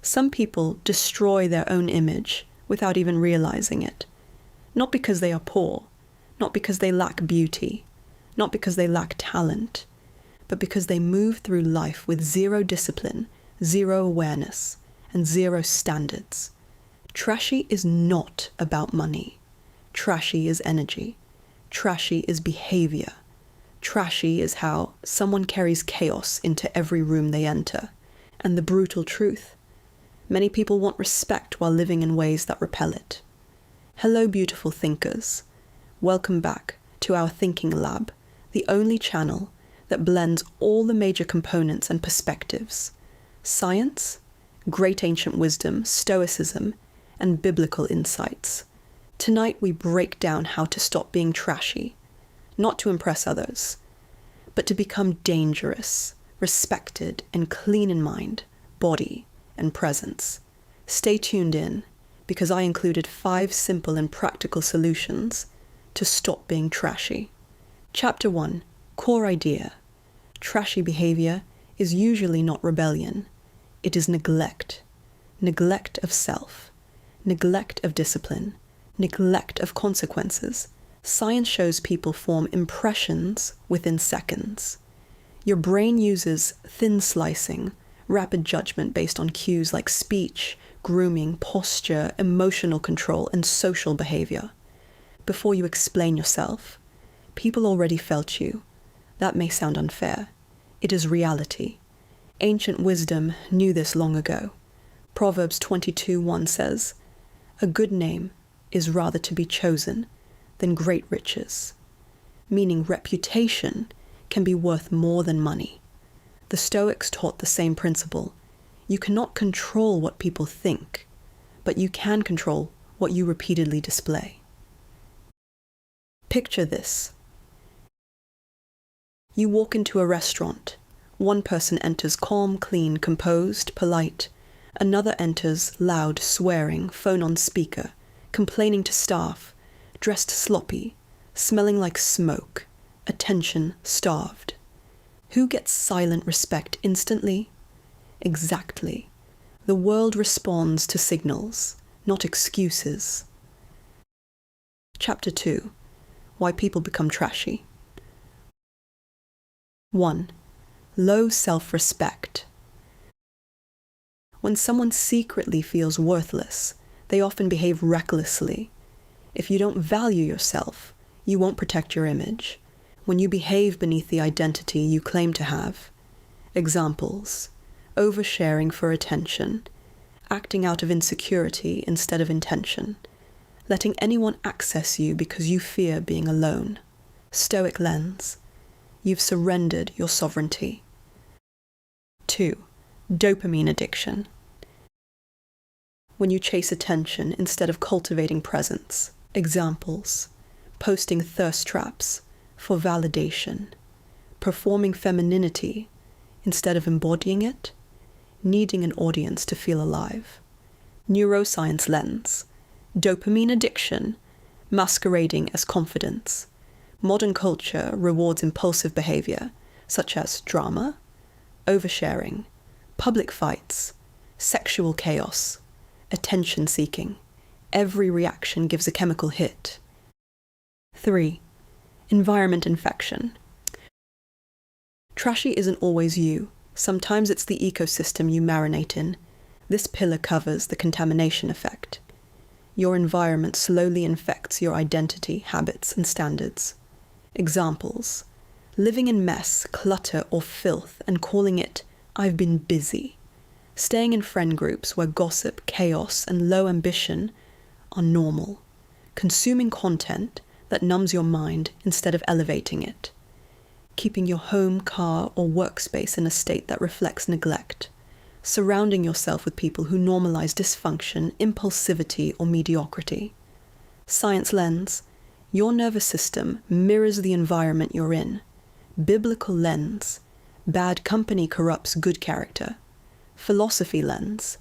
Some people destroy their own image without even realizing it. Not because they are poor, not because they lack beauty, not because they lack talent, but because they move through life with zero discipline, zero awareness, and zero standards. Trashy is not about money. Trashy is energy. Trashy is behavior. Trashy is how someone carries chaos into every room they enter. And the brutal truth: many people want respect while living in ways that repel it. Hello, beautiful thinkers. Welcome back to our thinking lab, the only channel that blends all the major components and perspectives: science, great ancient wisdom, Stoicism, and biblical insights. Tonight we break down how to stop being trashy, not to impress others, but to become dangerous, respected, and clean in mind, body, and presence. Stay tuned in, because I included 5 simple and practical solutions to stop being trashy. Chapter 1, Core Idea. Trashy behavior is usually not rebellion. It is neglect. Neglect of self. Neglect of discipline. Neglect of consequences. Science shows people form impressions within seconds. Your brain uses thin slicing, rapid judgment based on cues like speech, grooming, posture, emotional control, and social behavior. Before you explain yourself, people already felt you. That may sound unfair. It is reality. Ancient wisdom knew this long ago. Proverbs 22:1 says, "A good name is rather to be chosen than great riches," meaning reputation can be worth more than money. The Stoics taught the same principle. You cannot control what people think, but you can control what you repeatedly display. Picture this. You walk into a restaurant. One person enters calm, clean, composed, polite. Another enters loud, swearing, phone on speaker, complaining to staff, dressed sloppy, smelling like smoke, attention starved. Who gets silent respect instantly? Exactly. The world responds to signals, not excuses. Chapter 2. Why people become trashy. 1. Low self-respect. When someone secretly feels worthless, they often behave recklessly. If you don't value yourself, you won't protect your image. When you behave beneath the identity you claim to have. Examples: oversharing for attention, acting out of insecurity instead of intention, letting anyone access you because you fear being alone. Stoic lens: you've surrendered your sovereignty. 2. Dopamine addiction. When you chase attention instead of cultivating presence. Examples: posting thirst traps for validation, performing femininity instead of embodying it, needing an audience to feel alive. Neuroscience lens: dopamine addiction masquerading as confidence. Modern culture rewards impulsive behavior, such as drama, oversharing, public fights, sexual chaos, attention-seeking. Every reaction gives a chemical hit. 3. Environment infection. Trashy isn't always you. Sometimes it's the ecosystem you marinate in. This pillar covers the contamination effect. Your environment slowly infects your identity, habits, and standards. Examples: living in mess, clutter, or filth and calling it "I've been busy." Staying in friend groups where gossip, chaos, and low ambition are normal. Consuming content that numbs your mind instead of elevating it. Keeping your home, car, or workspace in a state that reflects neglect. Surrounding yourself with people who normalize dysfunction, impulsivity, or mediocrity. Science lens: your nervous system mirrors the environment you're in. Biblical lens: bad company corrupts good character. Philosophy lens: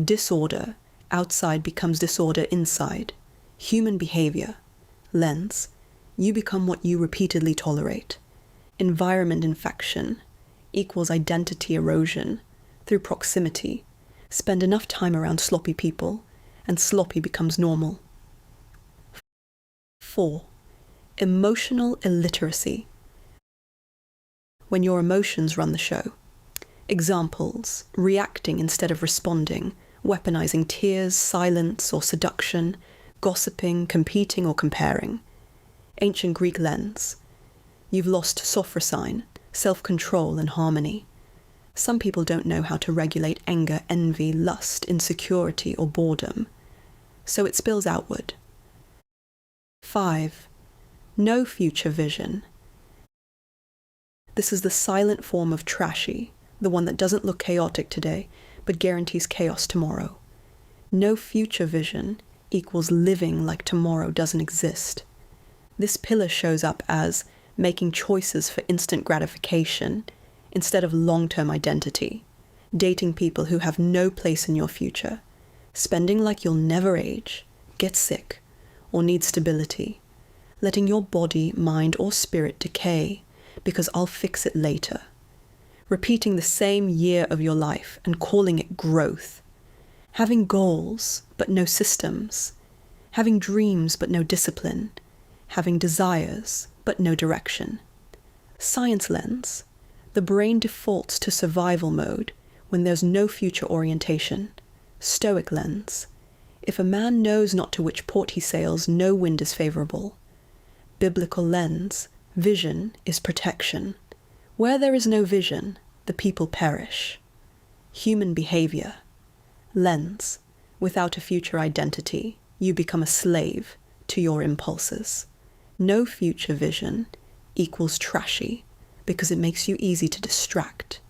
disorder outside becomes disorder inside. Human behavior lens: you become what you repeatedly tolerate. Environment infection equals identity erosion through proximity. Spend enough time around sloppy people, and sloppy becomes normal. 4. Emotional illiteracy. When your emotions run the show. Examples: reacting instead of responding, weaponizing tears, silence, or seduction, gossiping, competing, or comparing. Ancient Greek lens. You've lost sophrosine, self-control, and harmony. Some people don't know how to regulate anger, envy, lust, insecurity, or boredom. So it spills outward. 5. No future vision. This is the silent form of trashy, the one that doesn't look chaotic today, but guarantees chaos tomorrow. No future vision equals living like tomorrow doesn't exist. This pillar shows up as making choices for instant gratification instead of long-term identity, dating people who have no place in your future, spending like you'll never age, get sick, or need stability, letting your body, mind, or spirit decay because I'll fix it later, repeating the same year of your life and calling it growth, having goals but no systems, having dreams but no discipline, having desires but no direction. Science lens. The brain defaults to survival mode when there's no future orientation. Stoic lens. If a man knows not to which port he sails, no wind is favourable. Biblical lens. Vision is protection. Where there is no vision, the people perish. Human behaviour. Lens. Without a future identity, you become a slave to your impulses. No future vision equals trashy because it makes you easy to distract,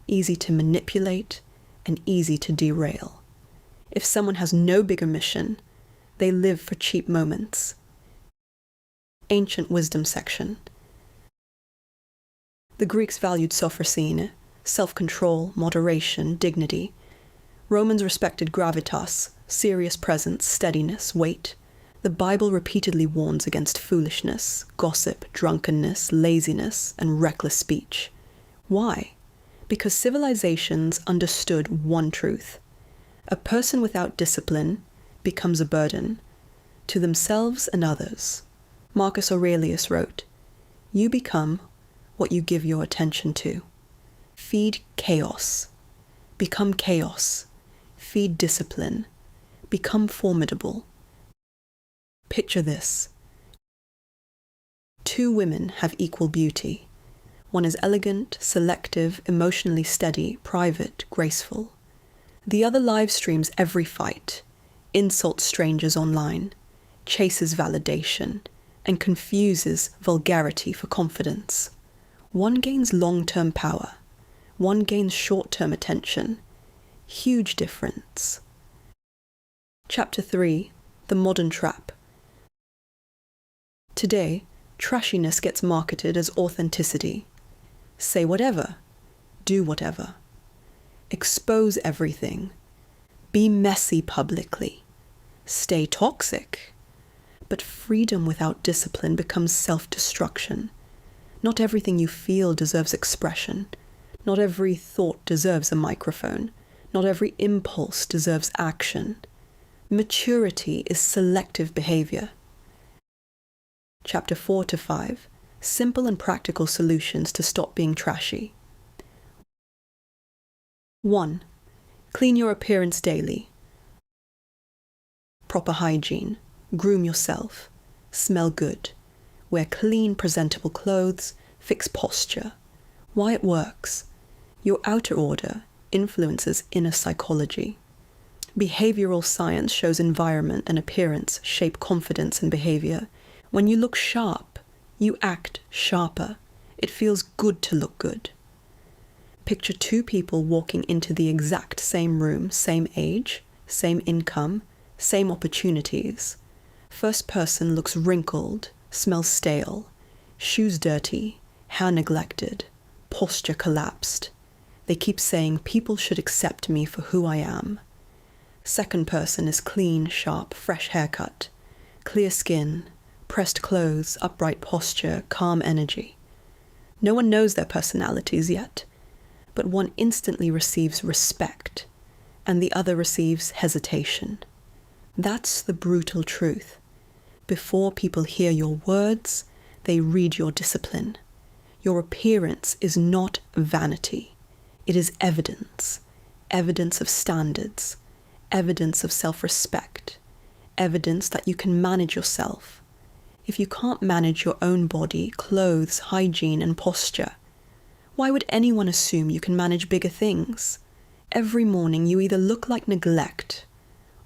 easy to manipulate, and easy to derail. If someone has no bigger mission, they live for cheap moments. Ancient wisdom section. The Greeks valued sophrosine, self-control, moderation, dignity. Romans respected gravitas, serious presence, steadiness, weight. The Bible repeatedly warns against foolishness, gossip, drunkenness, laziness, and reckless speech. Why? Because civilizations understood one truth. A person without discipline becomes a burden to themselves and others. Marcus Aurelius wrote, "You become what you give your attention to. Feed chaos. Become chaos. Feed discipline. Become formidable." Picture this. 2 women have equal beauty. One is elegant, selective, emotionally steady, private, graceful. The other live streams every fight, insults strangers online, chases validation, and confuses vulgarity for confidence. One gains long-term power. One gains short-term attention. Huge difference. Chapter 3. The Modern Trap. Today, trashiness gets marketed as authenticity. Say whatever. Do whatever. Expose everything. Be messy publicly. Stay toxic. But freedom without discipline becomes self-destruction. Not everything you feel deserves expression. Not every thought deserves a microphone. Not every impulse deserves action. Maturity is selective behavior. Chapter 4 to 5. Simple and practical solutions to stop being trashy. 1. Clean your appearance daily. Proper hygiene. Groom yourself. Smell good. Wear clean, presentable clothes. Fix posture. Why it works. Your outer order influences inner psychology. Behavioral science shows environment and appearance shape confidence and behavior. When you look sharp, you act sharper. It feels good to look good. Picture 2 people walking into the exact same room, same age, same income, same opportunities. First person looks wrinkled, smells stale, shoes dirty, hair neglected, posture collapsed. They keep saying, "People should accept me for who I am." Second person is clean, sharp, fresh haircut, clear skin, pressed clothes, upright posture, calm energy. No one knows their personalities yet, but one instantly receives respect. and the other receives hesitation. That's the brutal truth. Before people hear your words, they read your discipline. Your appearance is not vanity. It is evidence. Evidence of standards. Evidence of self-respect. Evidence that you can manage yourself. If you can't manage your own body, clothes, hygiene, and posture, why would anyone assume you can manage bigger things? Every morning you either look like neglect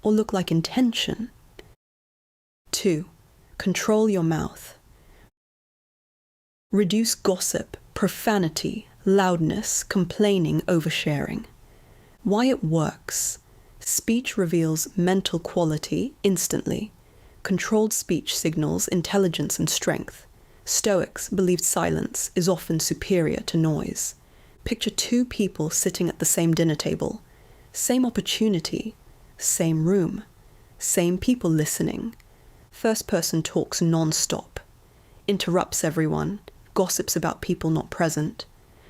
or look like intention. 2. Control your mouth. Reduce gossip, profanity, loudness, complaining, oversharing. Why it works. Speech reveals mental quality instantly. Controlled speech signals intelligence and strength. Stoics believed silence is often superior to noise. Picture two people sitting at the same dinner table. Same opportunity, same room, same people listening. First person talks non-stop, interrupts everyone, gossips about people not present,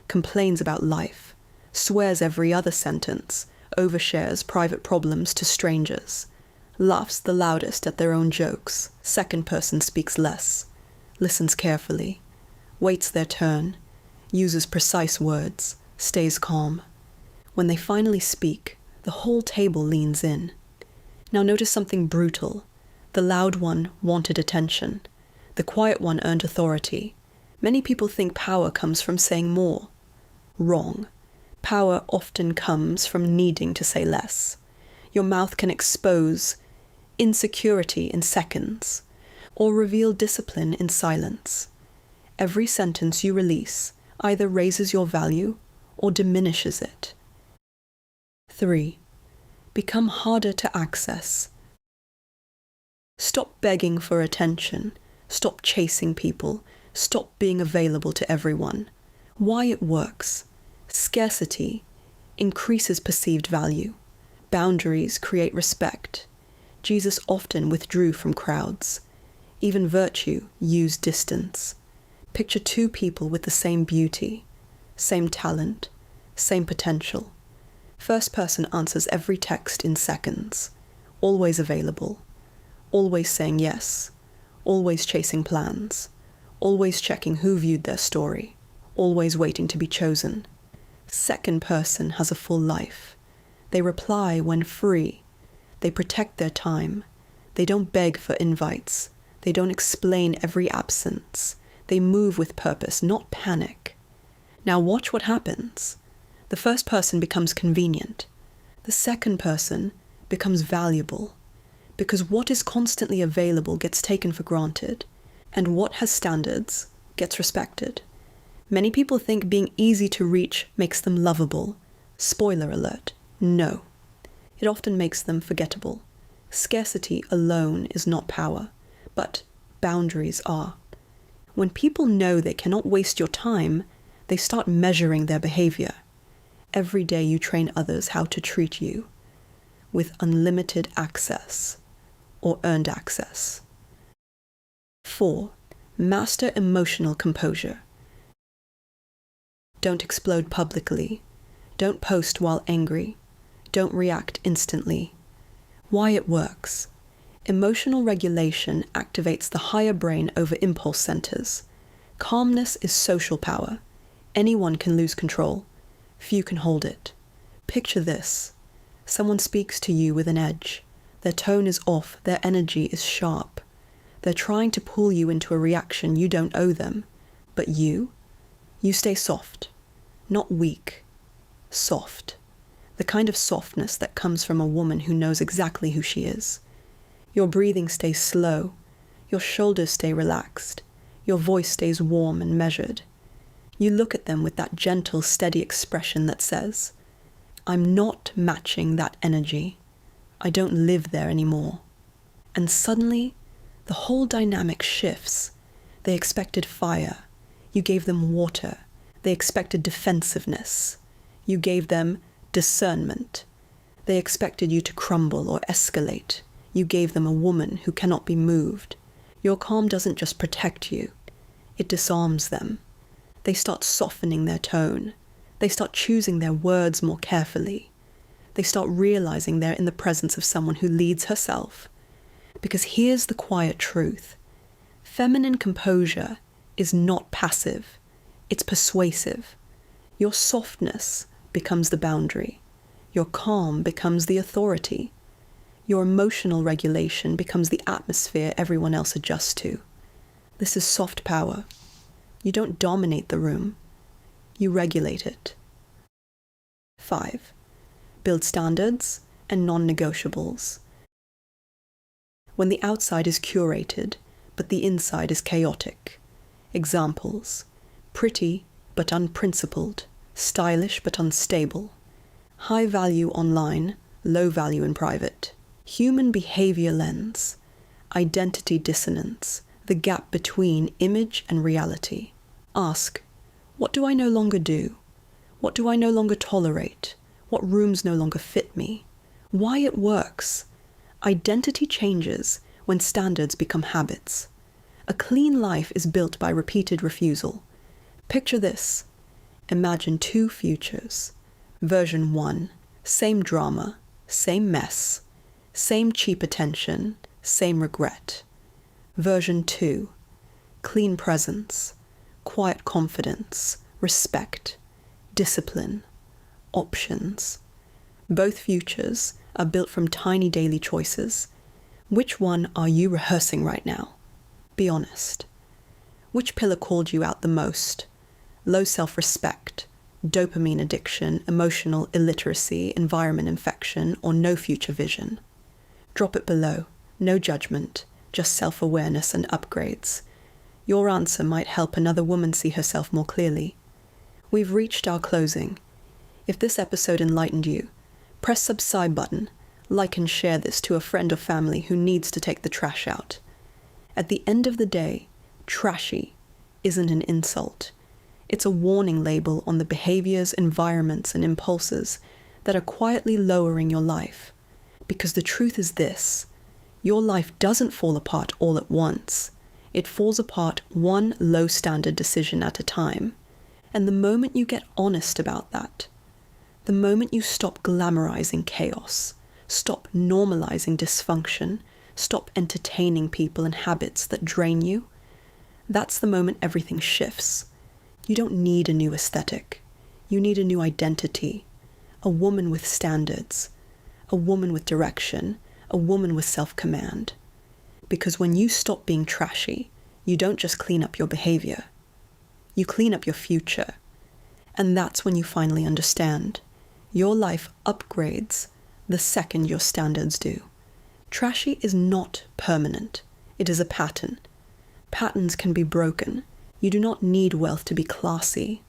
complains about life, swears every other sentence, overshares private problems to strangers, laughs the loudest at their own jokes. Second person speaks less, listens carefully, waits their turn, uses precise words, stays calm. When they finally speak, the whole table leans in. Now notice something brutal. The loud one wanted attention. The quiet one earned authority. Many people think power comes from saying more. Wrong. Power often comes from needing to say less. Your mouth can expose insecurity in seconds, or reveal discipline in silence. Every sentence you release either raises your value or diminishes it. 3. Become harder to access. Stop begging for attention. Stop chasing people. Stop being available to everyone. Why it works. Scarcity increases perceived value. Boundaries create respect. Jesus often withdrew from crowds. Even virtue used distance. Picture two people with the same beauty, same talent, same potential. First person answers every text in seconds, always available, always saying yes, always chasing plans, always checking who viewed their story, always waiting to be chosen. Second person has a full life. They reply when free. They protect their time. They don't beg for invites. They don't explain every absence. They move with purpose, not panic. Now watch what happens. The first person becomes convenient. The second person becomes valuable. Because what is constantly available gets taken for granted, and what has standards gets respected. Many people think being easy to reach makes them lovable. Spoiler alert, no. It often makes them forgettable. Scarcity alone is not power, but boundaries are. When people know they cannot waste your time, they start measuring their behavior. Every day you train others how to treat you with unlimited access or earned access. 4. Master emotional composure. Don't explode publicly. Don't post while angry. Don't react instantly. Why it works. Emotional regulation activates the higher brain over impulse centers. Calmness is social power. Anyone can lose control. Few can hold it. Picture this. Someone speaks to you with an edge. Their tone is off. Their energy is sharp. They're trying to pull you into a reaction you don't owe them. But you stay soft. Not weak. Soft. The kind of softness that comes from a woman who knows exactly who she is. Your breathing stays slow. Your shoulders stay relaxed. Your voice stays warm and measured. You look at them with that gentle, steady expression that says, I'm not matching that energy. I don't live there anymore. And suddenly, the whole dynamic shifts. They expected fire. You gave them water. They expected defensiveness. You gave them discernment. They expected you to crumble or escalate. You gave them a woman who cannot be moved. Your calm doesn't just protect you. It disarms them. They start softening their tone. They start choosing their words more carefully. They start realizing they're in the presence of someone who leads herself. Because here's the quiet truth. Feminine composure is not passive. It's persuasive. Your softness becomes the boundary. Your calm becomes the authority. Your emotional regulation becomes the atmosphere everyone else adjusts to. This is soft power. You don't dominate the room. You regulate it. 5. Build standards and non-negotiables. When the outside is curated, but the inside is chaotic. Examples: pretty but unprincipled, stylish but unstable, high value online, low value in private, human behavior lens, identity dissonance, the gap between image and reality. Ask, what do I no longer do? What do I no longer tolerate? What rooms no longer fit me? Why it works? Identity changes when standards become habits. A clean life is built by repeated refusal. Picture this. Imagine 2 futures. Version 1, same drama, same mess, same cheap attention, same regret. Version 2, clean presence, quiet confidence, respect, discipline, options. Both futures are built from tiny daily choices. Which one are you rehearsing right now? Be honest. Which pillar called you out the most? Low self-respect, dopamine addiction, emotional illiteracy, environment infection, or no future vision? Drop it below. No judgment, just self-awareness and upgrades. Your answer might help another woman see herself more clearly. We've reached our closing. If this episode enlightened you, press subscribe button, like and share this to a friend or family who needs to take the trash out. At the end of the day, trashy isn't an insult. It's a warning label on the behaviors, environments, and impulses that are quietly lowering your life. Because the truth is this: your life doesn't fall apart all at once. It falls apart one low-standard decision at a time. And the moment you get honest about that, the moment you stop glamorizing chaos, stop normalizing dysfunction, stop entertaining people and habits that drain you, that's the moment everything shifts. You don't need a new aesthetic. You need a new identity. A woman with standards. A woman with direction. A woman with self-command. Because when you stop being trashy, you don't just clean up your behavior. You clean up your future. And that's when you finally understand. Your life upgrades the second your standards do. Trashy is not permanent. It is a pattern. Patterns can be broken. You do not need wealth to be classy.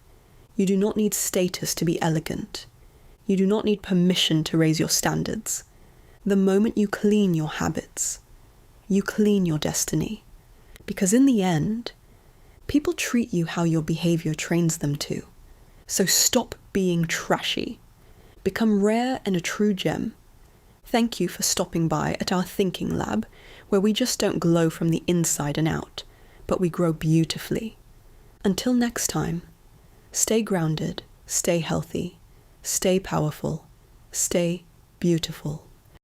You do not need status to be elegant. You do not need permission to raise your standards. The moment you clean your habits, you clean your destiny. Because in the end, people treat you how your behavior trains them to. So stop being trashy. Become rare and a true gem. Thank you for stopping by at our thinking lab, where we just don't glow from the inside and out, but we grow beautifully. Until next time, stay grounded, stay healthy, stay powerful, stay beautiful.